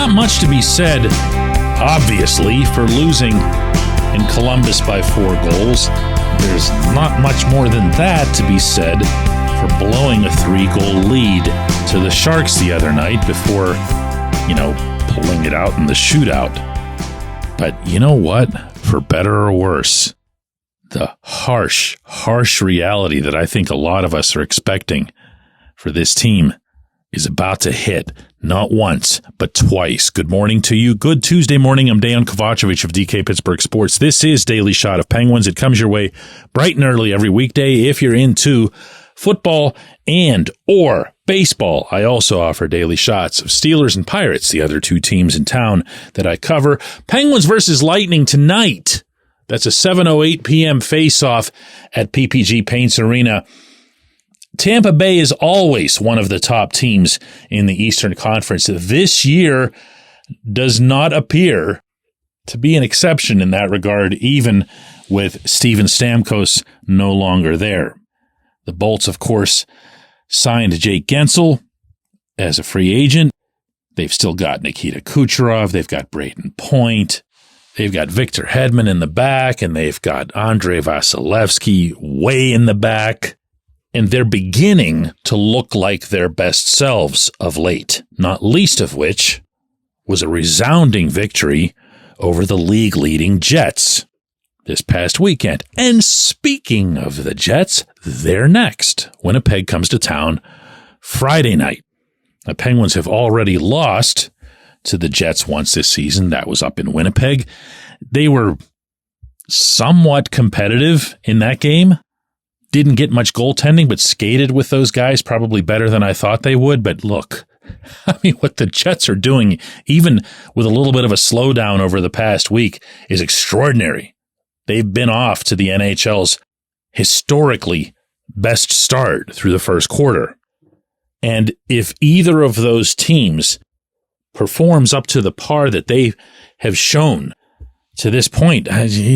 not much to be said, obviously, for losing in Columbus by 4 goals. There's not much more than that to be said for blowing a 3-goal lead to the Sharks the other night before, pulling it out in the shootout. But you know what? For better or worse, the harsh reality that I think a lot of us are expecting for this team is about to hit, not once, but twice. Good morning to you. Good Tuesday morning. I'm Dejan Kovacevic of DK Pittsburgh Sports. This is Daily Shot of Penguins. It comes your way bright and early every weekday. If you're into football and or baseball, I also offer daily shots of Steelers and Pirates, the other 2 teams in town that I cover. Penguins versus Lightning tonight. That's a 7:08 p.m. face-off at PPG Paints Arena. Tampa Bay is always one of the top teams in the Eastern Conference. This year does not appear to be an exception in that regard, even with Steven Stamkos no longer there. The Bolts, of course, signed Jake Gensel as a free agent. They've still got Nikita Kucherov. They've got Brayden Point. They've got Victor Hedman in the back, and they've got Andrei Vasilevsky way in the back. And they're beginning to look like their best selves of late, not least of which was a resounding victory over the league-leading Jets this past weekend. And speaking of the Jets, they're next. Winnipeg comes to town Friday night. The Penguins have already lost to the Jets once this season. That was up in Winnipeg. They were somewhat competitive in that game. Didn't get much goaltending, but skated with those guys probably better than I thought they would. But look, what the Jets are doing, even with a little bit of a slowdown over the past week, is extraordinary. They've been off to the NHL's historically best start through the first quarter. And if either of those teams performs up to the par that they have shown to this point, this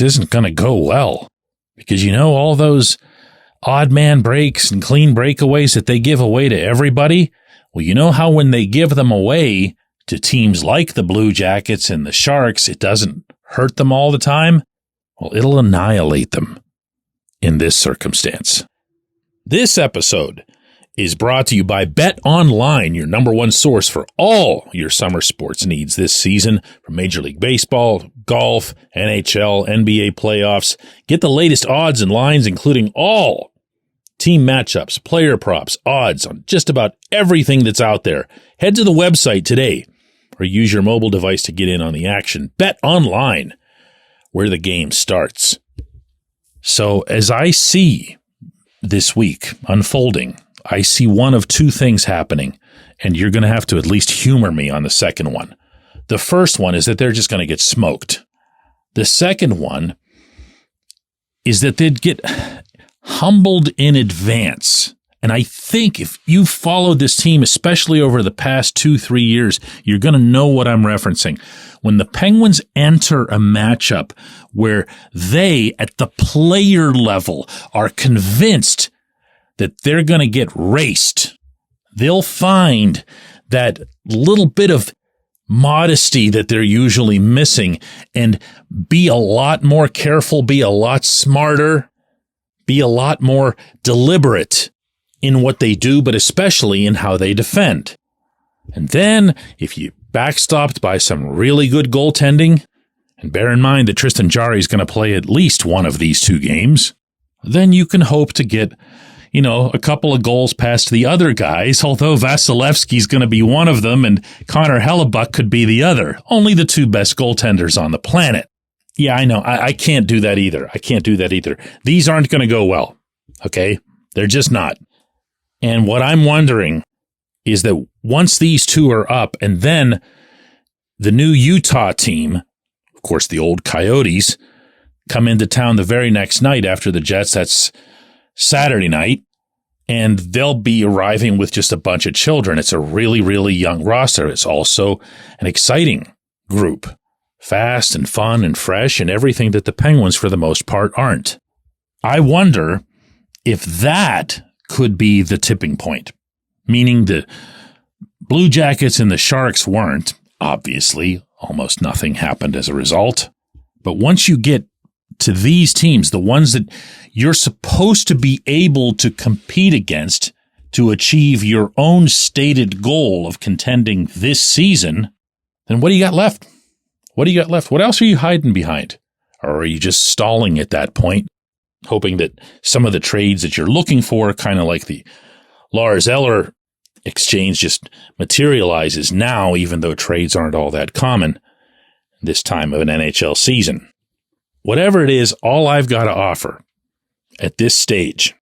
isn't going to go well. Because all those odd man breaks and clean breakaways that they give away to everybody? Well, how when they give them away to teams like the Blue Jackets and the Sharks, it doesn't hurt them all the time? Well, it'll annihilate them in this circumstance. This episode is brought to you by Bet Online, your number one source for all your summer sports needs this season, from Major League Baseball, golf, NHL, NBA playoffs. Get the latest odds and lines, including all team matchups, player props, odds on just about everything that's out there. Head to the website today or use your mobile device to get in on the action. Bet Online, where the game starts. So as I see this week unfolding, I see one of 2 things happening, and you're going to have to at least humor me on the second one. The first one is that they're just going to get smoked. The second one is that they'd get humbled in advance. And I think if you followed this team, especially over the past 2-3 years, you're going to know what I'm referencing. When the Penguins enter a matchup where they, at the player level, are convinced that they're going to get raced, they'll find that little bit of modesty that they're usually missing and be a lot more careful, be a lot smarter, be a lot more deliberate in what they do, but especially in how they defend. And then, if you backstopped by some really good goaltending, and bear in mind that Tristan Jarry is going to play at least one of these 2 games, then you can hope to get a couple of goals past the other guys, although Vasilevsky's going to be one of them and Connor Hellebuck could be the other. Only the 2 best goaltenders on the planet. Yeah, I know. I can't do that either. These aren't going to go well. Okay? They're just not. And what I'm wondering is that once these 2 are up, and then the new Utah team, of course, the old Coyotes, come into town the very next night after the Jets, that's Saturday night, and they'll be arriving with just a bunch of children. It's a really, really young roster. It's also an exciting group, fast and fun and fresh and everything that the Penguins, for the most part, aren't. I wonder if that could be the tipping point, meaning the Blue Jackets and the Sharks weren't. Obviously, almost nothing happened as a result. But once you get to these teams, the ones that you're supposed to be able to compete against to achieve your own stated goal of contending this season, then what do you got left? What do you got left? What else are you hiding behind? Or are you just stalling at that point, hoping that some of the trades that you're looking for, kind of like the Lars Eller exchange, just materializes now, even though trades aren't all that common this time of an NHL season? Whatever it is, all I've got to offer at this stage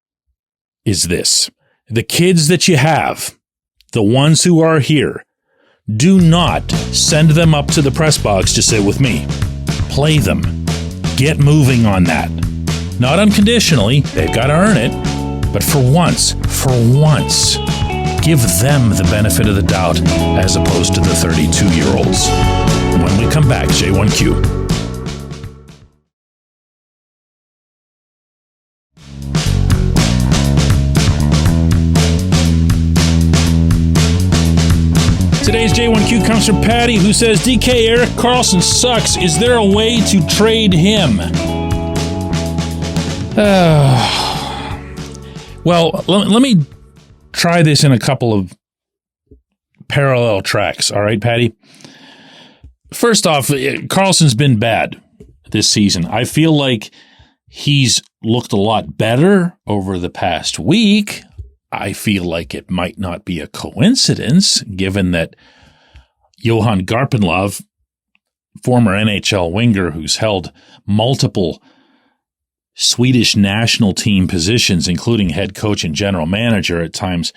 is this. The kids that you have, the ones who are here, do not send them up to the press box to sit with me. Play them. Get moving on that. Not unconditionally, they've got to earn it, but for once, give them the benefit of the doubt as opposed to the 32-year-olds. When we come back, J1Q. Today's J1Q comes from Patty, who says, DK, Erik Karlsson sucks. Is there a way to trade him? Well, let me try this in a couple of parallel tracks. All right, Patty? First off, Karlsson's been bad this season. I feel like he's looked a lot better over the past week. I feel like it might not be a coincidence, given that Johan Garpenlov, former NHL winger who's held multiple Swedish national team positions, including head coach and general manager at times,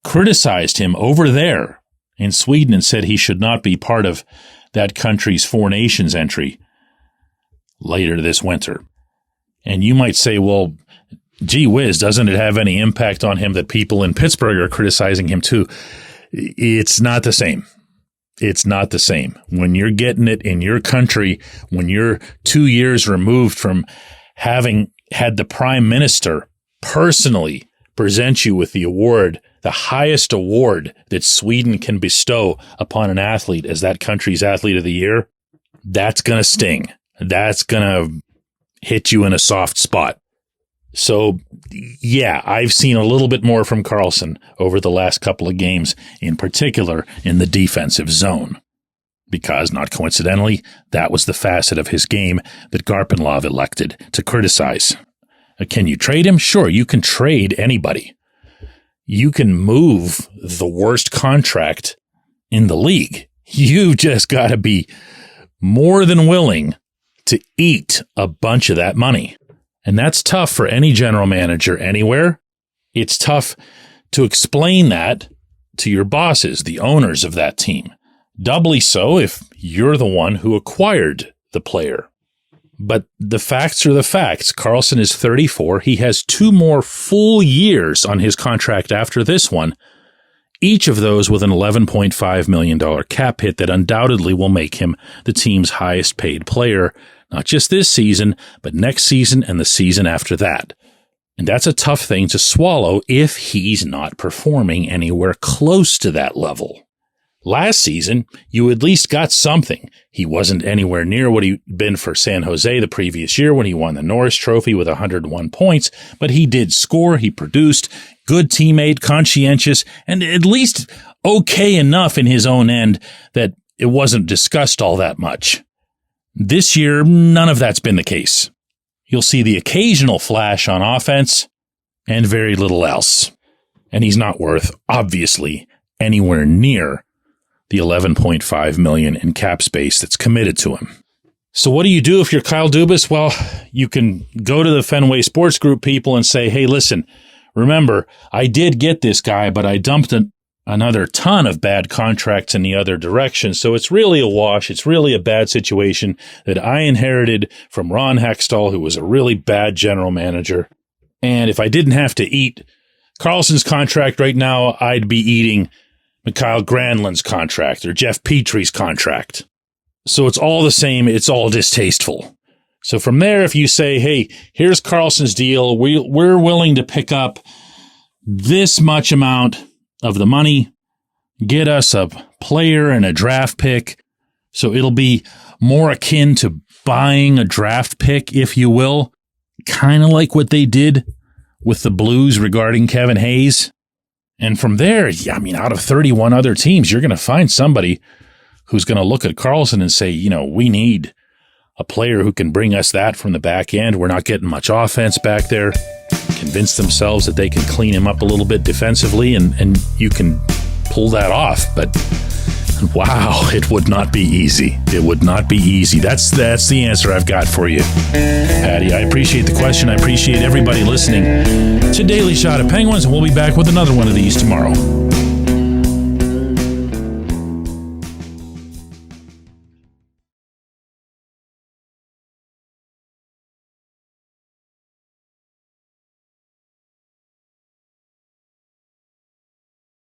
criticized him over there in Sweden and said he should not be part of that country's Four Nations entry later this winter. And you might say, well, gee whiz, doesn't it have any impact on him that people in Pittsburgh are criticizing him too? It's not the same. It's not the same. When you're getting it in your country, when you're 2 years removed from having had the prime minister personally present you with the award, the highest award that Sweden can bestow upon an athlete as that country's athlete of the year, that's going to sting. That's going to hit you in a soft spot. So, yeah, I've seen a little bit more from Karlsson over the last couple of games, in particular in the defensive zone. Because, not coincidentally, that was the facet of his game that Garpenlov elected to criticize. Can you trade him? Sure, you can trade anybody. You can move the worst contract in the league. You just got to be more than willing to eat a bunch of that money. And that's tough for any general manager anywhere. It's tough to explain that to your bosses, the owners of that team. Doubly so if you're the one who acquired the player. But the facts are the facts. Karlsson is 34. He has 2 more full years on his contract after this one, each of those with an $11.5 million cap hit that undoubtedly will make him the team's highest paid player, not just this season, but next season and the season after that. And that's a tough thing to swallow if he's not performing anywhere close to that level. Last season, you at least got something. He wasn't anywhere near what he'd been for San Jose the previous year when he won the Norris Trophy with 101 points, but he did score, he produced, good teammate, conscientious, and at least okay enough in his own end that it wasn't discussed all that much. This year, none of that's been the case. You'll see the occasional flash on offense and very little else. And he's not worth, obviously, anywhere near the $11.5 million in cap space that's committed to him. So what do you do if you're Kyle Dubas? Well, you can go to the Fenway Sports Group people and say, hey, listen, remember, I did get this guy, but I dumped another ton of bad contracts in the other direction. So it's really a wash. It's really a bad situation that I inherited from Ron Hextall, who was a really bad general manager. And if I didn't have to eat Karlsson's contract right now, I'd be eating Mikhail Granlund's contract or Jeff Petry's contract. So it's all the same. It's all distasteful. So from there, if you say, hey, here's Karlsson's deal, we're willing to pick up this much amount of the money get us a player and a draft pick. So it'll be more akin to buying a draft pick, if you will, kind of like what they did with the Blues regarding Kevin Hayes. And from there, out of 31 other teams, you're going to find somebody who's going to look at Karlsson and say, we need a player who can bring us that from the back end. We're not getting much offense back there. Convince themselves that they can clean him up a little bit defensively, and you can pull that off. But wow, it would not be easy. It would not be easy. That's the answer I've got for you, Patty. I appreciate the question. I appreciate everybody listening to Daily Shot of Penguins, and we'll be back with another one of these tomorrow.